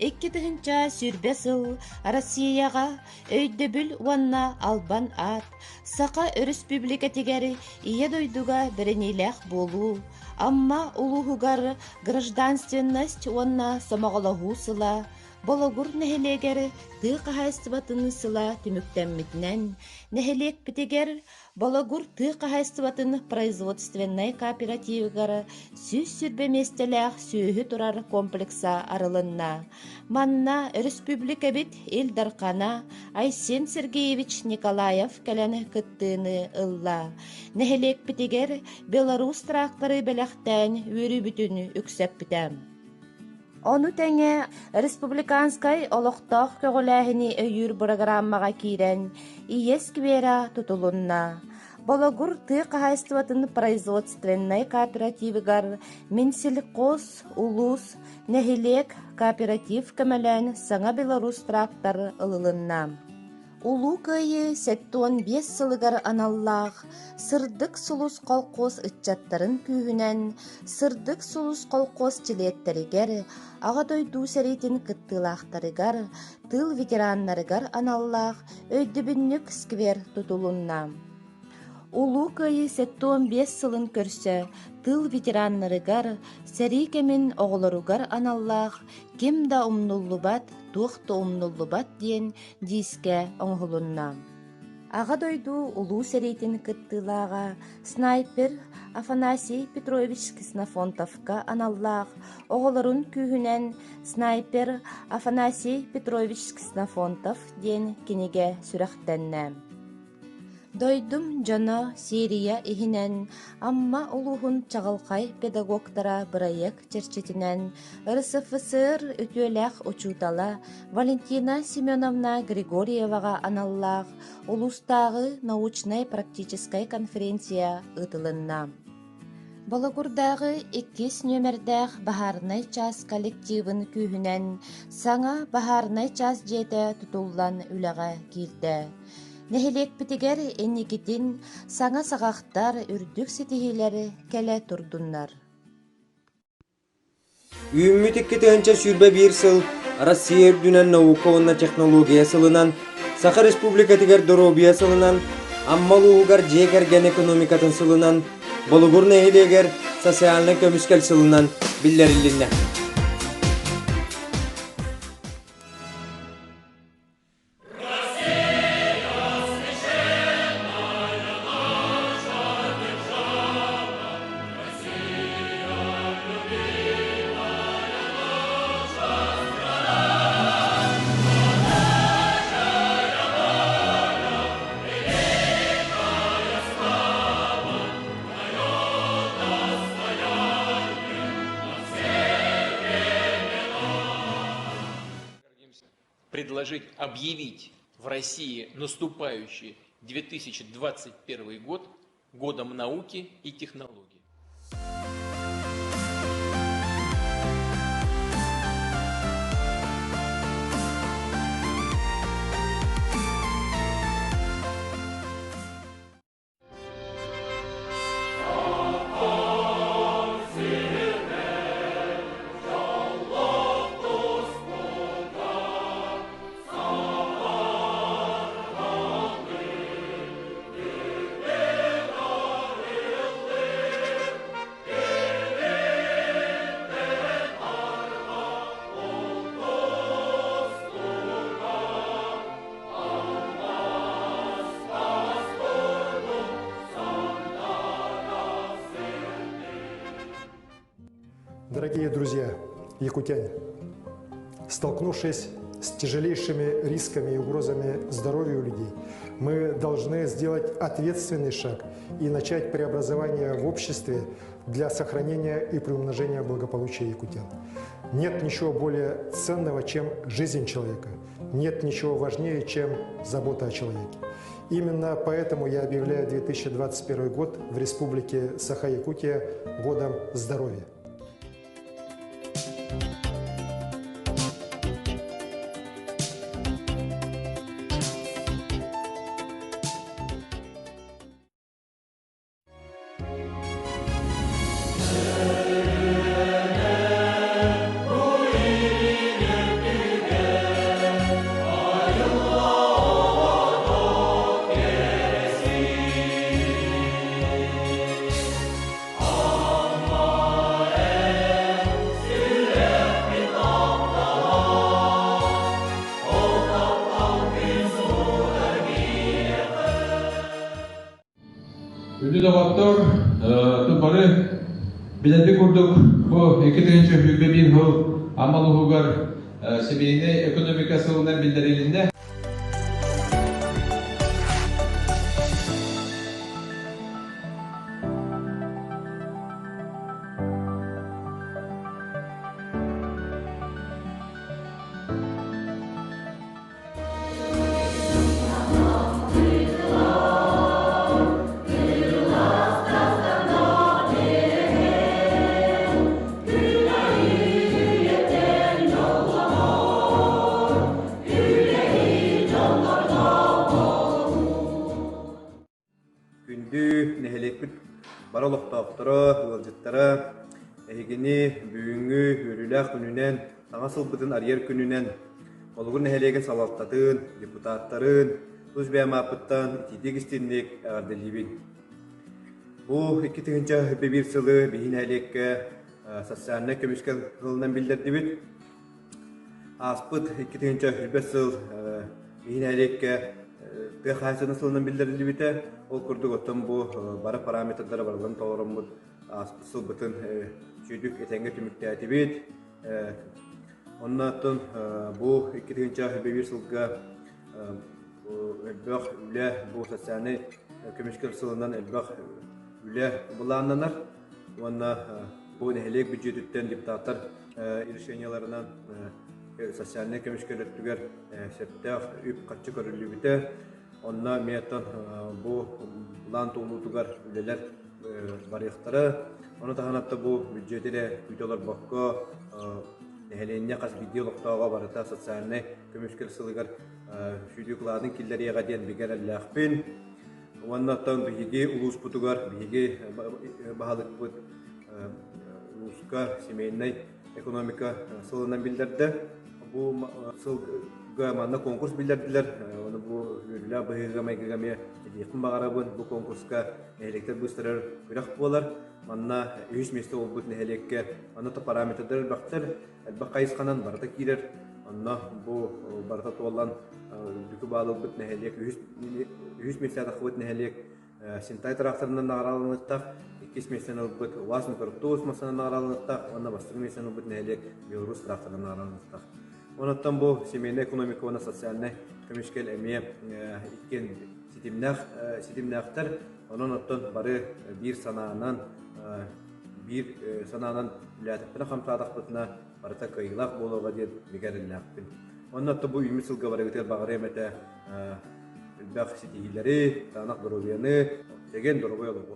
Икки тыһынча сүрбе сыл Россияға өйдөбүл уанна албан ат, сақа республикатигери ие дойдуга беренилэх болу, амма улуһугар гражданственность уанна сомоголоһуу сыла, Бологур нәһелегер тыа хаһаастыбатын сыла түмүктэммитинэн, нәһелек питигер Бологур тыа хаһаастыбатын производственный кооперативгар сүс сүрбеместелээх сүүһү турар комплекса арылынна. Манна республика бит Илдархана Айсен Сергеевич Николаев кэлэн кыттыыны ылла. Нәһелек питигер Белорус тракторы бэлэхтэн үөрүбүтүн үксэппитэм. Ону тәңе республиканскай олохтоох көгөлээхини өйүр программаға киирэн иес кибера тутулунна. Бологур тыа хаһаастыбатын производственный кооперативигар Минсельхоз улус нэһилек кооператив көмөлөн саҥа Белорус трактор ылылынна. Улуу кыйы 85 сылыгар аналлаах сырдык сулус колхоз ытчаттарын күүһүнэн сырдык сулус колхоз чилиэттеригер ага дойдуу серитин кыттыылаахтарыгар тыл ветераннарыгар аналлаах өйдөбүннүк сквер тутулунна. Улуу кыйы 75 сылын көрсө тыл ветераннарыгар сэрикемин оҕолоругар аналлаах ким да умнуллубат туохта умнуллубат диэн диске оҥоһулунна. Ага дойду улуу серитин кыттыылаага снайпер Афанасий Петрович Ксенофонтовка аналлаах оҕолорун күүһүнэн снайпер Афанасий Петрович Ксенофонтов диэн киниге сүрэхтэннэ. Дойдум дьоно Сирия иһинэн, амма улуһун чаҕылхай педагогтара бырайык черчетинэн РСФСР өтүөлээх учуутала Валентина Семеновна Григорьевага аналлаах улустаагы научно-практической конференция ытылынна. Бологурдагы 2 нөмердäэх Бахарнай час коллективын күүһүнэн саҥа Бахарнай час диэтэ тутуллан үлэҕэ киирдэ. Нэһилек питигер энникитин саҥа саҕахтар үрдүк ситиһилери кэлэ турдуннар. Үммүтикки тыһынча сүрбэ биир сыл Россия үрдүнэн наука онна технология сылынан, Саха республика тигер доробия сылынан, аммалуугар жекерген экономикатын сылынан, Болгур нэһилегер социальный көмүскел сылынан биллериллинне. Предложить объявить в России наступающий 2021 год годом науки и технологий. Дорогие друзья, якутяне, столкнувшись с тяжелейшими рисками и угрозами здоровью людей, мы должны сделать ответственный шаг и начать преобразование в обществе для сохранения и приумножения благополучия якутян. Нет ничего более ценного, чем жизнь человека. Нет ничего важнее, чем забота о человеке. Именно поэтому я объявляю 2021 год в Республике Саха-Якутия годом здоровья. Тудаваттар, тубары билетби курдук бу 2021 жыл амалугар семейный экономика сылынан билдирилинде. Күндү нехелекпит баралоқтақтыра, ылжыттара, әйгені бүгінгі өріләқ күнінен, саңа сылбытын арьер күнінен, олығыр нехелеген салаттатын, депутаттарын, тұз бәмапыттан, тидек істенлек ағардылыбын. Бұл 2021 сылы бейін әлекке социалына көмішкен ғылынан білдерді біт. Аспыт 2021 сыл бейін әлекке қайсыны сылынан білдерді біті. Ол күрдік оттан бұл бары параметрлары барылған тоғырын бұд аспыт сыл бұтын жүйдік етенге түмікті әті бет. Оннаттан бұл 2021 сылға әлбәқ үлі бұл социалны көмішкен сылынан әлбәқ үлі бұланнанар. Онна бұл нәхелек бюджеттен депутаттар решенияларынан социалны көмішкелеттігер сәптәқ үп қатшы көрілі біті. Онна меттан бұл бұлан туылутығар үлелер барықтары. Оны тағанатта бұл бюджеттері күйтелер баққа нәхеленіне қас видеолықтауға барыта социалны көмішкел сылығар шүйдіқладың келдері еғаден бігер әлләқпен. Оннаттан бігі ұлыс бұтығар, бігі бағалық бұт ұлысқа семейнай экономика сылынан білдерді. Бұл сылға манна конкурс білдерділер. Оны бұл үрілі бұғыға мәйгіғаме едеқін бағарабын. Бұл конкурсқа нәхелектер бұстырыр күрек болар. Манна 3 месті ол бұт нәхелекке. Анаты параметрдер бақтыр. Әлбақ қайысқанан барыта кейлер. Анна бұл барыта туалан бүкі бағылы бұт нәхелек. 3 месті атақы бұт нәхелек. Синтай тарақтарынан ағаралынықтақ. 2 местен бұт Уасын Көріктоғыз масынан ағаралынықтақ. Онна бастыры местен бұт нәхелек Белорус тарақтарынан ағаралынықтақ. Онаттан бұл семейный экономика оны социальный көмішкел әме иккен сетімнәқтір. Онаттан бары бір санаанан үләтіппіні қамтадық бұтына барыта көйілақ болуға дед бігәрілләқпін. Онаттан бұл үймі сылға бары өтер бағыр әмәті үлбәқ сетігілері, тағынақ дұрубияны деген дұрубай олығы.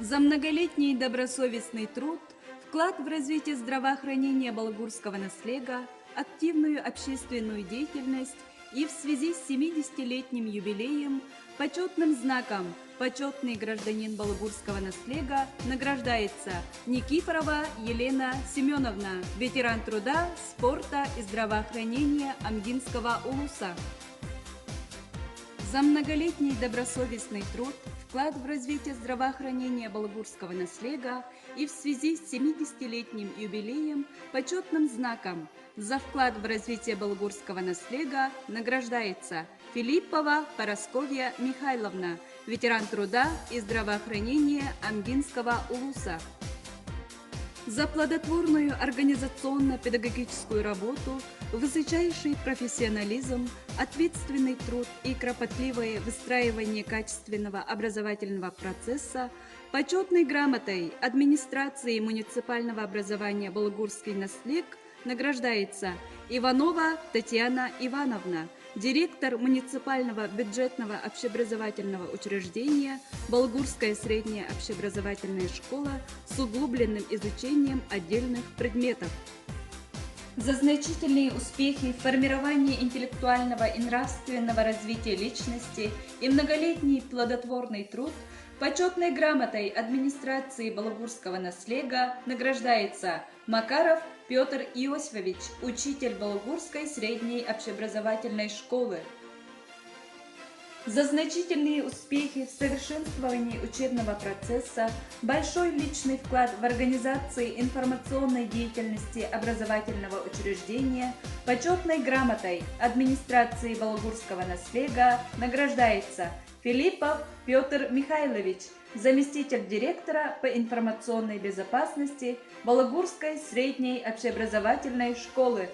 За многолетний добросовестный труд, вклад в развитие здравоохранения балагурского наследия, активную общественную деятельность и в связи с 70-летним юбилеем почетным знаком «Почетный гражданин балагурского наследия» награждается Никифорова Елена Семеновна, ветеран труда, спорта и здравоохранения Амгинского улуса. За многолетний добросовестный труд, вклад в развитие здравоохранения балагурского наследия и в связи с 70-летним юбилеем почетным знаком за вклад в развитие балагурского наследия награждается Филиппова Парасковья Михайловна, ветеран труда и здравоохранения Амгинского улуса. За плодотворную организационно-педагогическую работу, высочайший профессионализм, ответственный труд и кропотливое выстраивание качественного образовательного процесса почетной грамотой администрации муниципального образования «Балагурский наследник» награждается Иванова Татьяна Ивановна, директор муниципального бюджетного общеобразовательного учреждения «Балагурская средняя общеобразовательная школа» с углубленным изучением отдельных предметов. За значительные успехи в формировании интеллектуального и нравственного развития личности и многолетний плодотворный труд почетной грамотой администрации Балагурского наследия награждается Макаров Петр Иосифович, учитель Балагурской средней общеобразовательной школы. За значительные успехи в совершенствовании учебного процесса, большой личный вклад в организации информационной деятельности образовательного учреждения, почетной грамотой администрации Балагурского наслега награждается Филиппов Петр Михайлович, заместитель директора по информационной безопасности Балагурской средней общеобразовательной школы.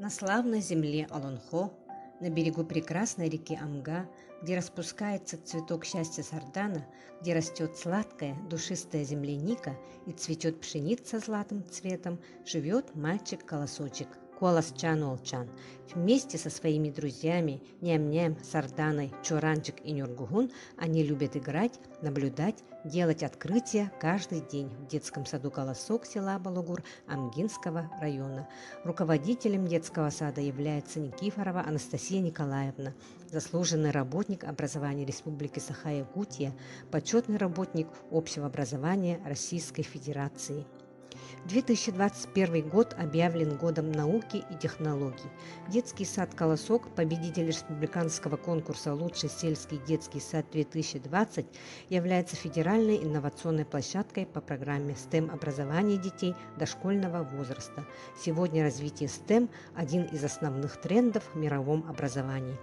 На славной земле Олонхо, на берегу прекрасной реки Амга, где распускается цветок счастья сардана, где растет сладкая, душистая земляника и цветет пшеница золотым цветом, живет мальчик-колосочек Куаласчан Олчан. Вместе со своими друзьями Ням-Ням, Сарданой, Чоранчик и Нюргугун они любят играть, наблюдать, делать открытия каждый день в детском саду «Колосок» села Балагур Амгинского района. Руководителем детского сада является Никифорова Анастасия Николаевна, заслуженный работник образования Республики Саха-Якутия, почетный работник общего образования Российской Федерации. 2021 год объявлен годом науки и технологий. Детский сад «Колосок», победитель республиканского конкурса «Лучший сельский детский сад-2020», является федеральной инновационной площадкой по программе STEM образования детей дошкольного возраста. Сегодня развитие STEM – один из основных трендов в мировом образовании.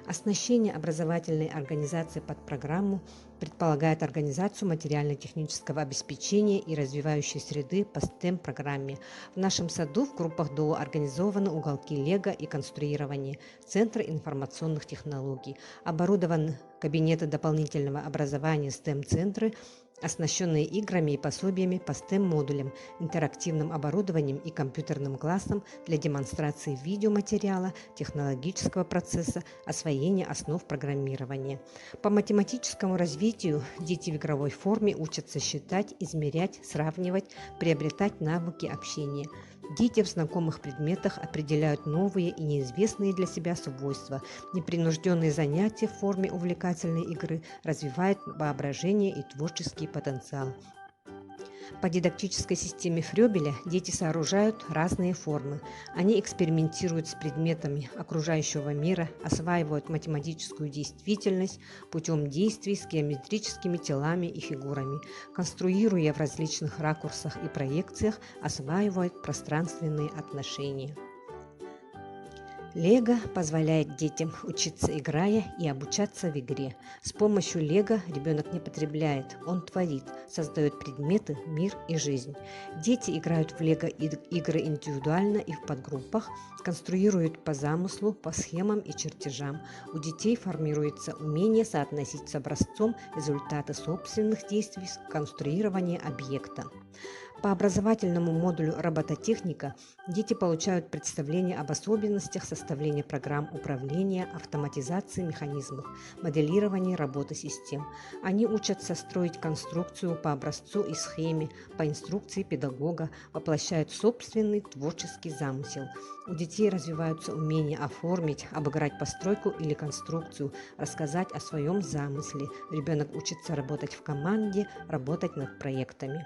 Оснащение образовательной организации под программу предполагает организацию материально-технического обеспечения и развивающей среды по STEM-программе. В нашем саду в группах ДО организованы уголки Лего и конструирования, Центры информационных технологий, оборудованы кабинеты дополнительного образования STEM-центры, оснащенные играми и пособиями по STEM-модулям, интерактивным оборудованием и компьютерным классом для демонстрации видеоматериала, технологического процесса, освоения основ программирования. По математическому развитию дети в игровой форме учатся считать, измерять, сравнивать, приобретать навыки общения. Дети в знакомых предметах определяют новые и неизвестные для себя свойства. Непринужденные занятия в форме увлекательной игры развивают воображение и творческий потенциал. По дидактической системе Фрёбеля дети сооружают разные формы. Они экспериментируют с предметами окружающего мира, осваивают математическую действительность путем действий с геометрическими телами и фигурами, конструируя в различных ракурсах и проекциях, осваивают пространственные отношения. Лего позволяет детям учиться играя и обучаться в игре. С помощью Лего ребенок не потребляет, он творит, создает предметы, мир и жизнь. Дети играют в Лего игры индивидуально и в подгруппах, конструируют по замыслу, по схемам и чертежам. У детей формируется умение соотносить с образцом результаты собственных действий с конструированием объекта. По образовательному модулю робототехника дети получают представление об особенностях составления программ управления, автоматизации механизмов, моделирования работы систем. Они учатся строить конструкцию по образцу и схеме, по инструкции педагога, воплощают собственный творческий замысел. У детей развиваются умения оформить, обыграть постройку или конструкцию, рассказать о своем замысле. Ребенок учится работать в команде, работать над проектами.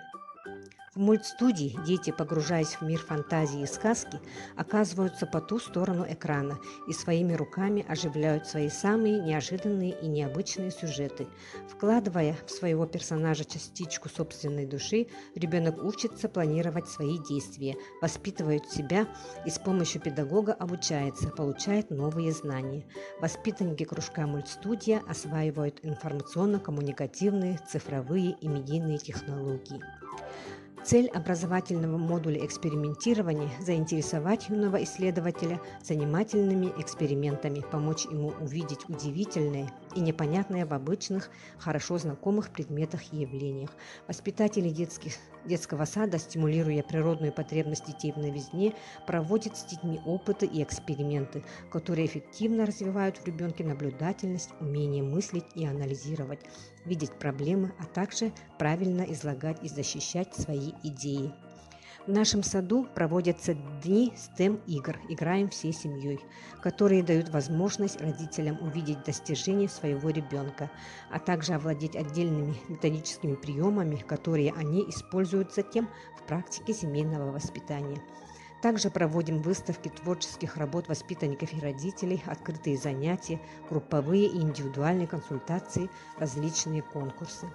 В мультстудии дети, погружаясь в мир фантазии и сказки, оказываются по ту сторону экрана и своими руками оживляют свои самые неожиданные и необычные сюжеты. Вкладывая в своего персонажа частичку собственной души, ребенок учится планировать свои действия, воспитывает себя и с помощью педагога обучается, получает новые знания. Воспитанники кружка мультстудия осваивают информационно-коммуникативные, цифровые и медийные технологии. Цель образовательного модуля экспериментирования – заинтересовать юного исследователя занимательными экспериментами, помочь ему увидеть удивительное и непонятное в обычных, хорошо знакомых предметах и явлениях. Воспитатели детского сада, стимулируя природную потребность детей в новизне, проводят с детьми опыты и эксперименты, которые эффективно развивают в ребенке наблюдательность, умение мыслить и анализировать, видеть проблемы, а также правильно излагать и защищать свои идеи. В нашем саду проводятся дни STEM-игр «Играем всей семьей», которые дают возможность родителям увидеть достижения своего ребенка, а также овладеть отдельными методическими приемами, которые они используют затем в практике семейного воспитания. Также проводим выставки творческих работ воспитанников и родителей, открытые занятия, групповые и индивидуальные консультации, различные конкурсы.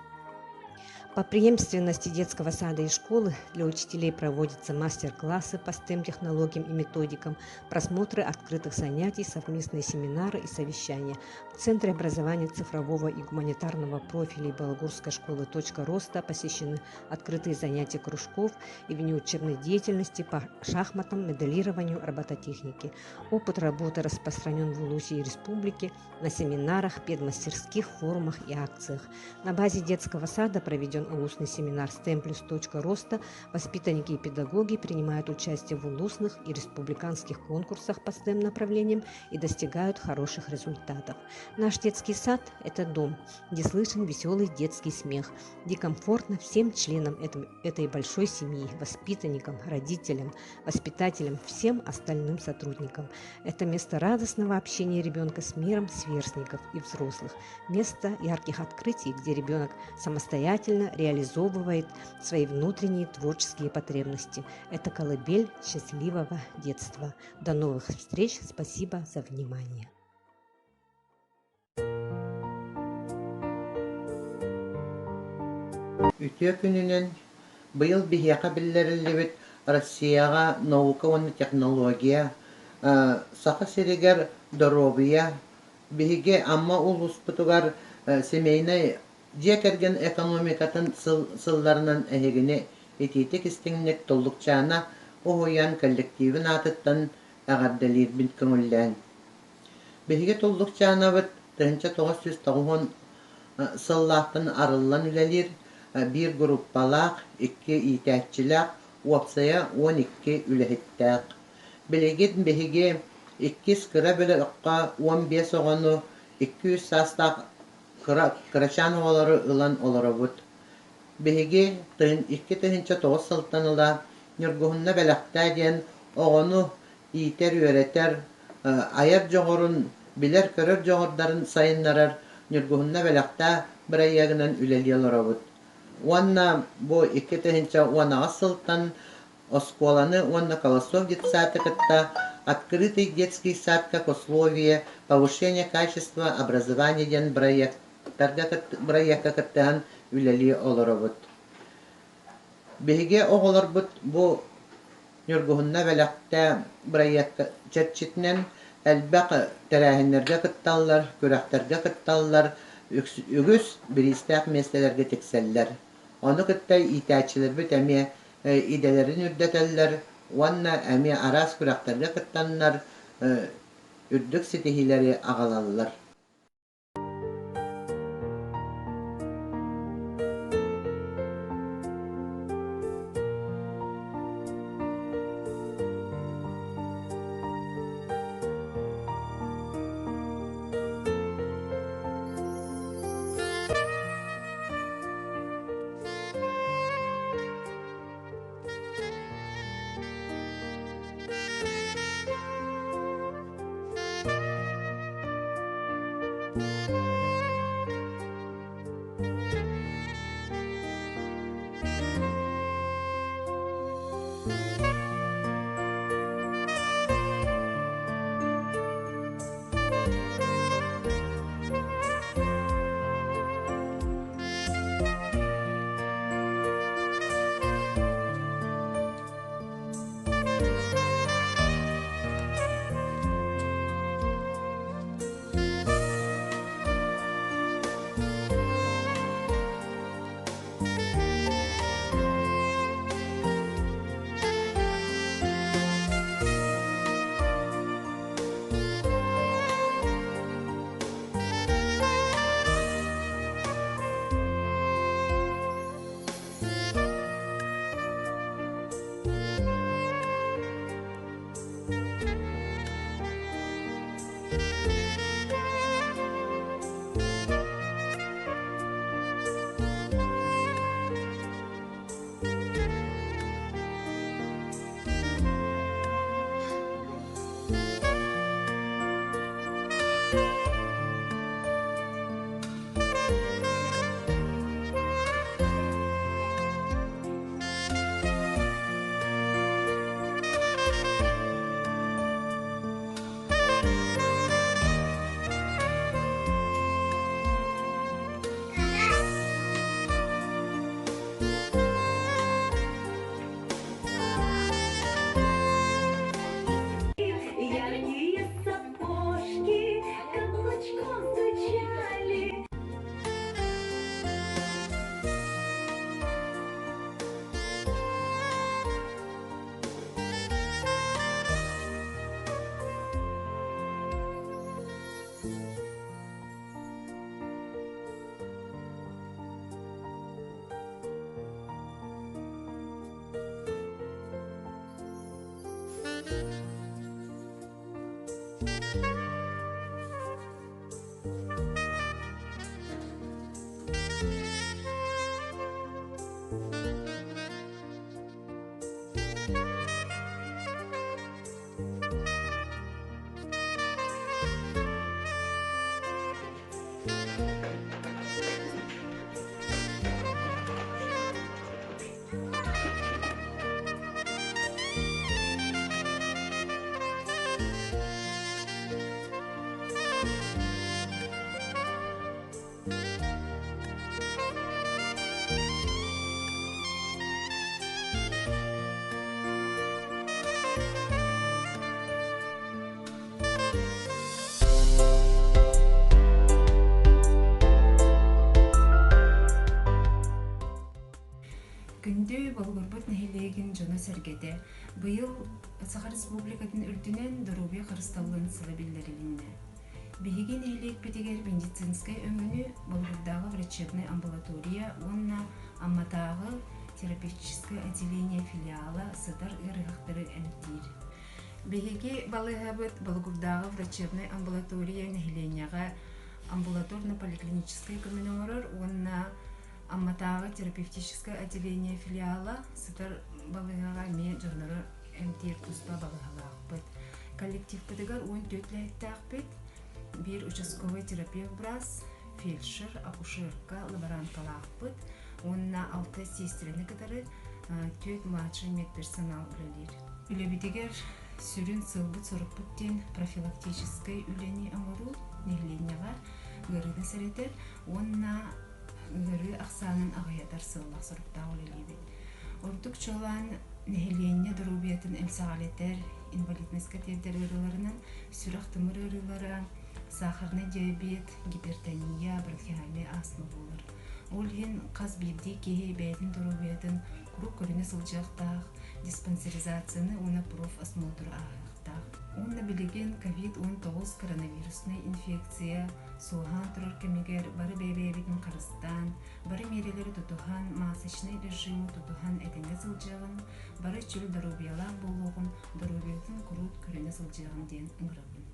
По преемственности детского сада и школы для учителей проводятся мастер-классы по STEM-технологиям и методикам, просмотры открытых занятий, совместные семинары и совещания. В Центре образования цифрового и гуманитарного профилей Балагурской школы «Точка роста» посещены открытые занятия кружков и внеучебной деятельности по шахматам, моделированию, робототехнике. Опыт работы распространен в Улусе и Республике на семинарах, педмастерских, форумах и акциях. На базе детского сада проведен улусный семинар STEM плюс точка роста. Воспитанники и педагоги принимают участие в улусных и республиканских конкурсах по STEM направлениям и достигают хороших результатов. Наш детский сад – это дом, где слышен веселый детский смех, где комфортно всем членам этой большой семьи, воспитанникам, родителям, воспитателям, всем остальным сотрудникам. Это место радостного общения ребенка с миром сверстников и взрослых, место ярких открытий, где ребенок самостоятельно реализовывает свои внутренние творческие потребности. Это колыбель счастливого детства. До новых встреч. Спасибо за внимание. Үтө күнүнөн быйыл биһиэхэ биллэриллибит Россияга наука уонна технология саха сиригер доробия биһиги амма улуспутугар семейный диэкерген экономикатын сылларынан эһигини итити кистиңник толлукчаана оһуян коллективин атыттан агардалиирбин көңүллээн. Биһиги толлукчаанабыт тыһынча 990 сыллаахтан арыллан үлэлир бир группалаах, 2 итээччилээх, уопсая 12 үлэһиттээк. Билигит биһиги 2 кыра бөлөкка 15 оҕону 200 састаах кырачаан оҕолору ылан олоробут. Биһиги 2 тыһынча 9 сылтан ыла ньургуһунна бэлэхтээ диэн оҕону иитер үөрэтер, аяр жоҕорун билер көрөр жоҕордарын сайыннарар ньургуһунна бэлэхтээ бырайыагынан үлэлиэ олоробут. Уанна бу 2 тыһынча 10 сылтан осколаны уанна Колосов детсада кытта открытый детский сад как условие повышения качества образования диэн бырайыакка кыттаан үлэлиэ олоробут. Биһиге оҕолорбут бу ньургуһунна бэлэхтээ бырайыакка чэрчитинэн элбэх тэрээһиннэргэ кытталлар, күрэхтэргэ кытталлар, үгүс биристээх местелерге тикселлер. Ону кыттай итээчилербит эмиэ иделерин үрдэтэллер, уанна эмиэ араас күрэхтэргэ кыттаннар, үрдүк ситиһилери аҕалаллар. Күндө Болгорбут нехилегин жона сергеде. Быйыл Саха Республикатын үрдүнен Доробия Кырысталлын сыла билдирилинне. Биһиги нехилег битигер медицинская өңүнү Болгордагы врачебная амбулатория, онна Амматагы терапевтическое отделение филиала сытар ырыгактыры эмтир. Биһиги балыгабыт Болгордагы врачебная амбулатория нехиленияга амбулаторно-поликлиническое коммунорор, онна Амматагы терапевтическое отделение филиала сытар балыгага ме жонору эмтир туспа балыгалаакпыт. Коллектив кытыгар 14 лайттаакпыт. Bir участковый терапевт брас, фельдшер, акушерка, лаборанткалаакпыт. Онна 6 сестрени кытары 4 младший медперсонал үлелер. Үлебитигер сүрүн сылбыт соруппуттен профилактической үлени аңыру нехиленияга гырыны сәретер. Онна гыры аксанын агыятар сыллах соруптаа үлелебит. Ордук чолан нехиления Доробиятын эмсагалетер инвалидность категория ырыларынан сүрах тымыр ырылара, сахарный диабет, гипертония, бронхиальный астма болар. Олген қаз бирди кеhe бәйтін Доробиятын курук көріне сылжақтақ, диспансеризацияны оны профосмотр ағықтақ. Онна билеген COVID-19 коронавирусный инфекция, сухан тұрыр кемегер бары бәбәбетін қарыстан, бары мерелері тұтухан масочный режим тұтухан әтенге сылжағын, бары чүл Доробиялақ болуғын Доробиятын курут көріне сылжағын ден ұңырағын.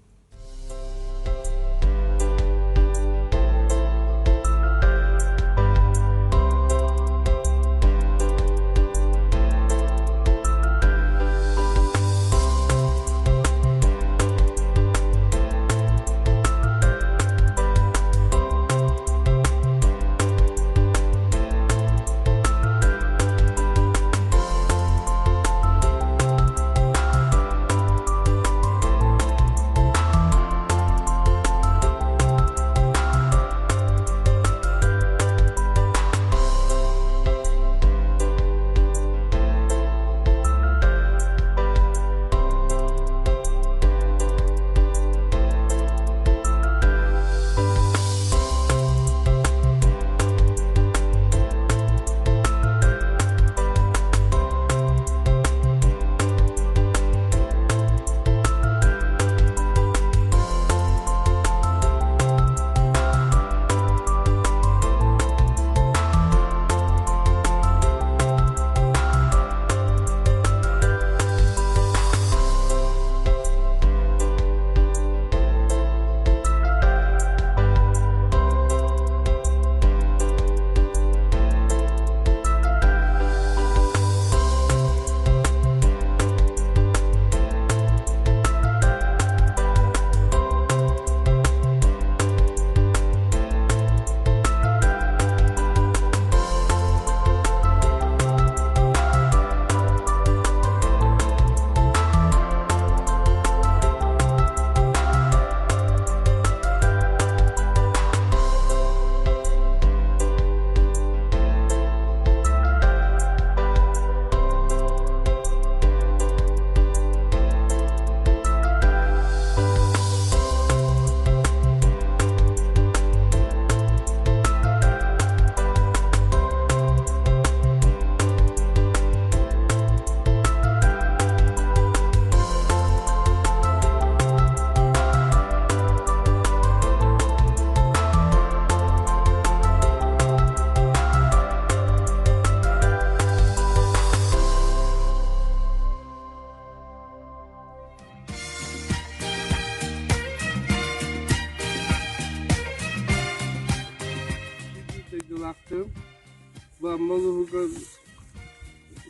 Bağımlılığı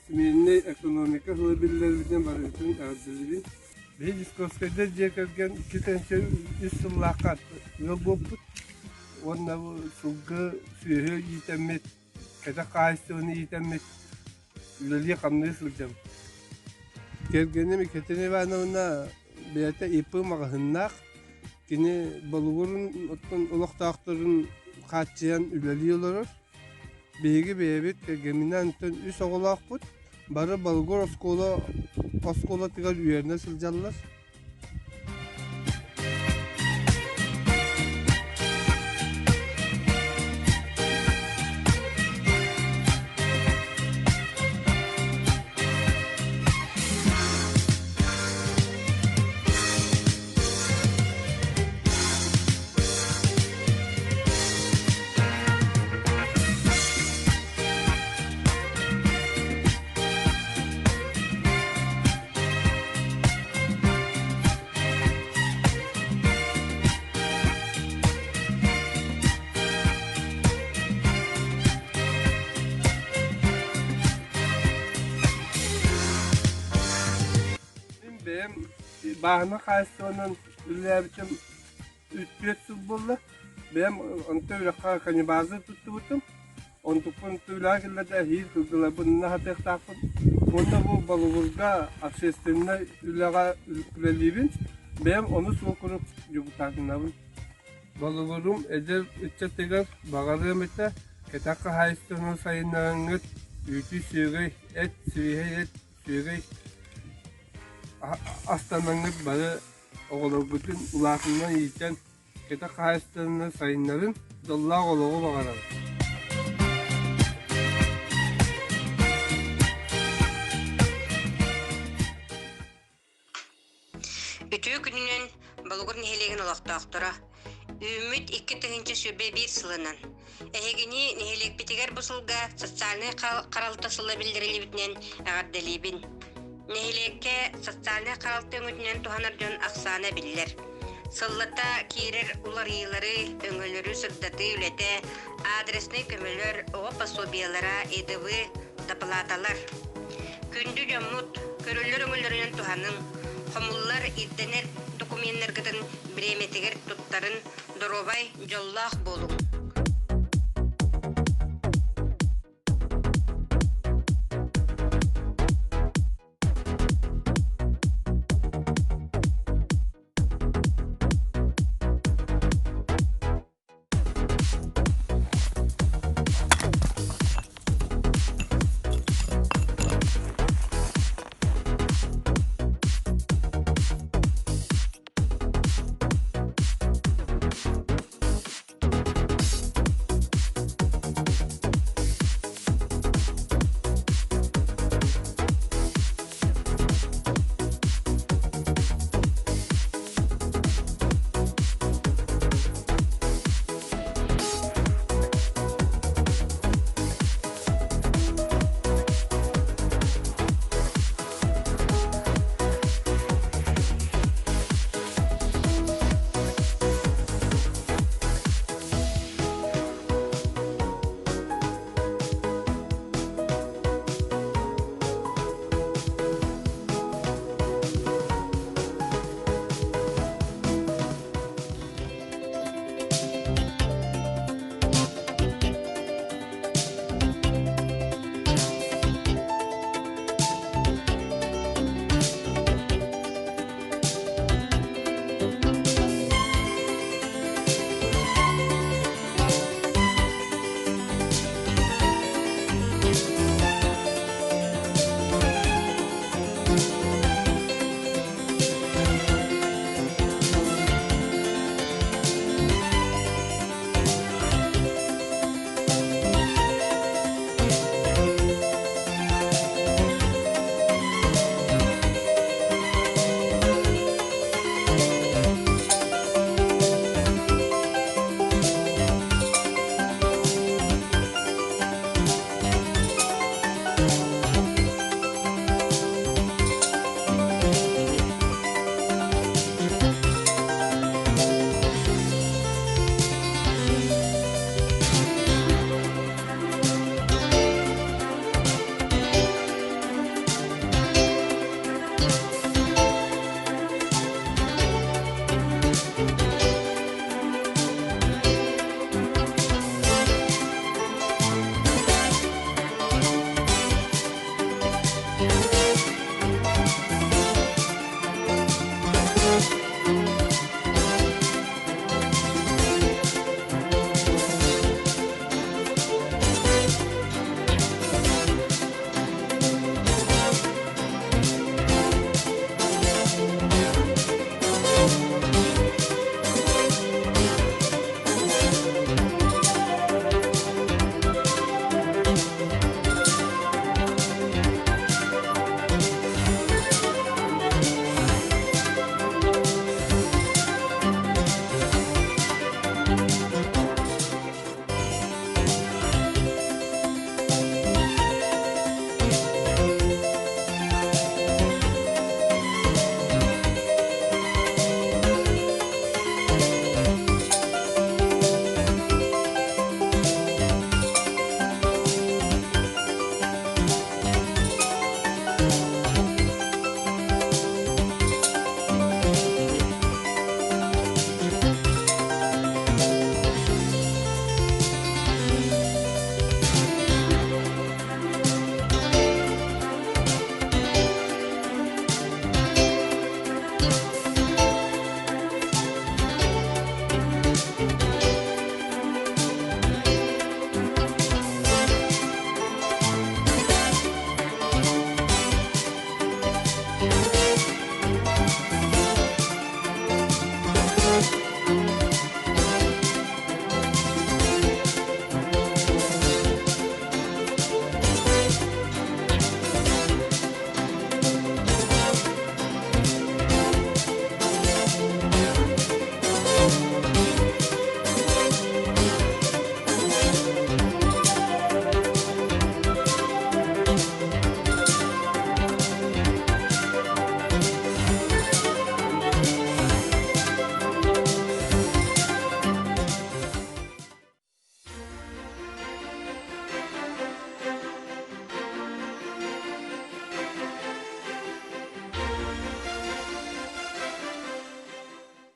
semeyne ekonomika hılabillerden barışın ardılırın. Bir diskoskede cekerken iki tane istilakat yol boput. Onda bu sulgı sühü yitemet, kata kaystığını yitemet. Laliye kamını sılacağım. Kergene mi ketene var ona beyata ipı mağahınnak. Kine balığırın uluqtağıtların kaçayan üleliyorlar. Beygi beyabit kergeminden üst oğulak bud. Barı balığır oskola tıgar üyerine sılacaklar. Benim bahana kayısının üllebiçim 3-5 yıl buldu. Benim ontuyla kanibazı tuttu butum. Ontukun tuyla gillede hir kılgıla bununla hatek takın. Onda bu balıgurga akşestenine üllaga ülkülelibin. Benim onu sokurup yubutakınabın. Balıgurum eder içe tegar bagarım ete. Ketaka hayıstının sayınlarınıt. Ütü sürgey et, sürgey et, sürgey. Astananıt barı oğlu bütün ulakından yiyeceğin. Ketaka hayıstının sayınların dolla oğlu bagarım. Ütüğü gününün Balıgur nehelegen olaqtaqtıra. Ümit 2 sürbe 1 sılынан. Ehegini nehelek bitiger busulga sotsialny qaraltasıla bildirili bitinen ağardalibin. Nehelekke sotsialny qaraltı öngütünen tuhanarjon aqsana bildir. Sallata kirer ularıları, öngölörü sırdatı ülete, adresini kömülör, oğa pasobiyalara edevi dapalatalar. Kündü jamut, körüllөр öngölörünün tuhanın, Hamullar iddener dokumenlergiden biremetiger tuttarın dorobay jollaq bolup.